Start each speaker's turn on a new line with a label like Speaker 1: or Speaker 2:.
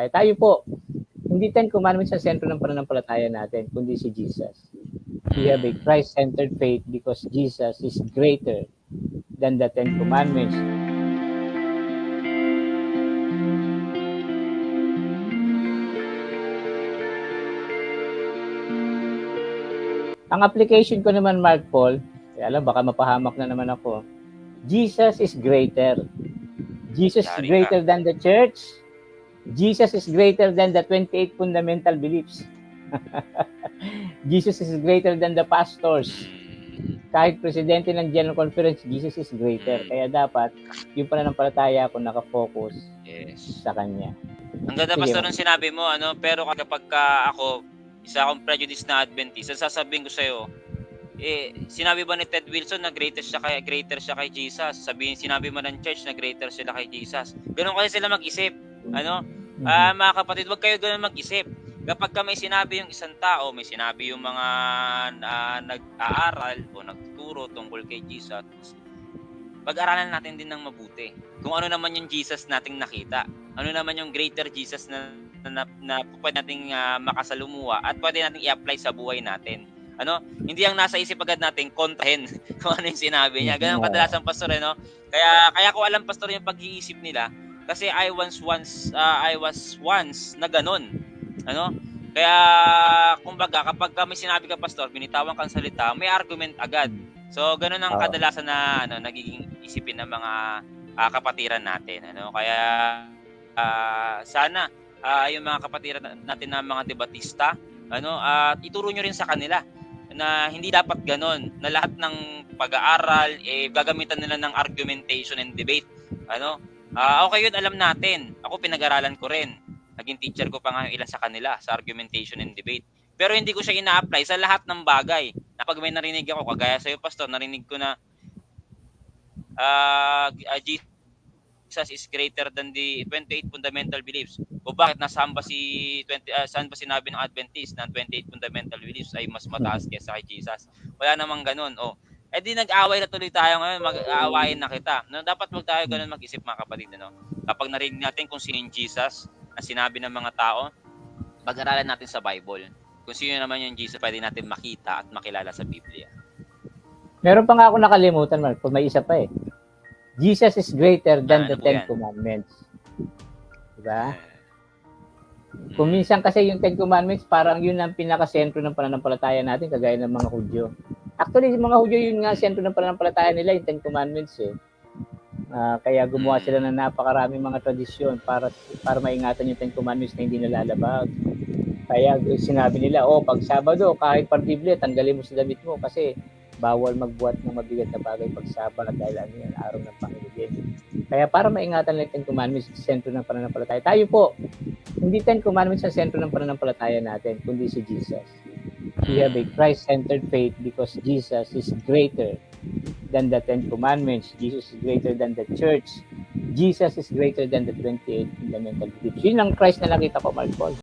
Speaker 1: Tayo po, hindi Ten Commandments ang sentro ng pananampalataya natin, kundi si Jesus. We have a Christ-centered faith because Jesus is greater than the Ten Commandments. Ang application ko naman, Mark Paul, alam, baka mapahamak na naman ako. Jesus is greater. Jesus is greater than the church. Jesus is greater than the 28 fundamental beliefs. Jesus is greater than the pastors. Kahit presidente ng General Conference, Jesus is greater. Kaya dapat, yung pananampalataya ko nakafocus sa Kanya.
Speaker 2: Ang ganda, Pastor, ng sinabi mo, pero kapag ako, isa akong prejudiced na Adventist, sasabihin ko sa'yo, sinabi ba ni Ted Wilson na greater siya kay Jesus? Sinabi mo ng church na greater sila kay Jesus. Ganun kasi sila mag-isip. Mga kapatid, wag kayo ganun mag-isip. Kapag may sinabi yung isang tao, may sinabi yung mga nag-aaral o nagtuturo tungkol kay Jesus, pag-aralan natin din ng mabuti. Kung ano naman yung Jesus nating nakita. Ano naman yung greater Jesus na pwede nating makasalumuha at pwede nating i-apply sa buhay natin. Hindi ang nasa isip agad natin kontrahin kung ano yung sinabi niya. Ganun kadalasan, Pastor, Kaya ko alam, Pastor, yung pag-iisip nila kasi I was once na ganun. Kaya kumbaga kapag may sinabi ka, Pastor, binitawan kang salita, may argument agad. So ganun ang kadalasan na nagiging isipin ng mga kapatiran natin. Kaya sana yung mga kapatiran natin na mga debatista, ituro nyo rin sa kanila na hindi dapat ganon, na lahat ng pag-aaral gagamitan nila ng argumentation and debate. Okay yun, alam natin. Ako pinag-aralan ko rin. Naging teacher ko pa nga yung ilan sa kanila sa argumentation and debate. Pero hindi ko siya ina-apply sa lahat ng bagay. Pag may narinig ako, kagaya sa'yo, Pastor, narinig ko na Jesus is greater than the 28 fundamental beliefs. O bakit saan ba sinabi ng Adventist na 28 fundamental beliefs ay mas mataas kaysa kay Jesus? Wala namang ganun. Di nag-away na tuloy tayo ngayon, mag-aawayin na kita. Dapat wag tayo ganun mag-isip, mga kapatid. Kapag narinig natin kung sino yung Jesus na sinabi ng mga tao, pag-aralan natin sa Bible. Kung sino naman yung Jesus, pwede natin makita at makilala sa Biblia.
Speaker 1: Meron pa nga ako nakalimutan, Mark. May isa pa Jesus is greater than the Ten Commandments. Diba? Kung minsan kasi yung Ten Commandments, parang yun ang pinakasentro ng pananampalataya natin, kagaya ng mga Hudyo. Actually, yung mga Hudyo, yun nga sentro ng pananampalataya nila, yung Ten Commandments. Kaya gumawa sila ng napakaraming mga tradisyon para maingatan yung Ten Commandments na hindi nalalabag. Kaya sinabi nila, pag Sabado, kahit partible, tanggalin mo sa damit mo kasi bawal magbuhat ng mabigat na bagay pag Sabado dahil yan, araw ng Panginoon. Kaya para maingatan lang yung Ten Commandments, sentro ng pananampalataya. Tayo po, hindi Ten Commandments ang sentro ng pananampalataya natin, kundi si Jesus. We have a Christ-centered faith because Jesus is greater than the Ten Commandments. Jesus is greater than the church. Jesus is greater than the 28 fundamental beliefs. Yun ang Christ na nakita ko, Mark Paul.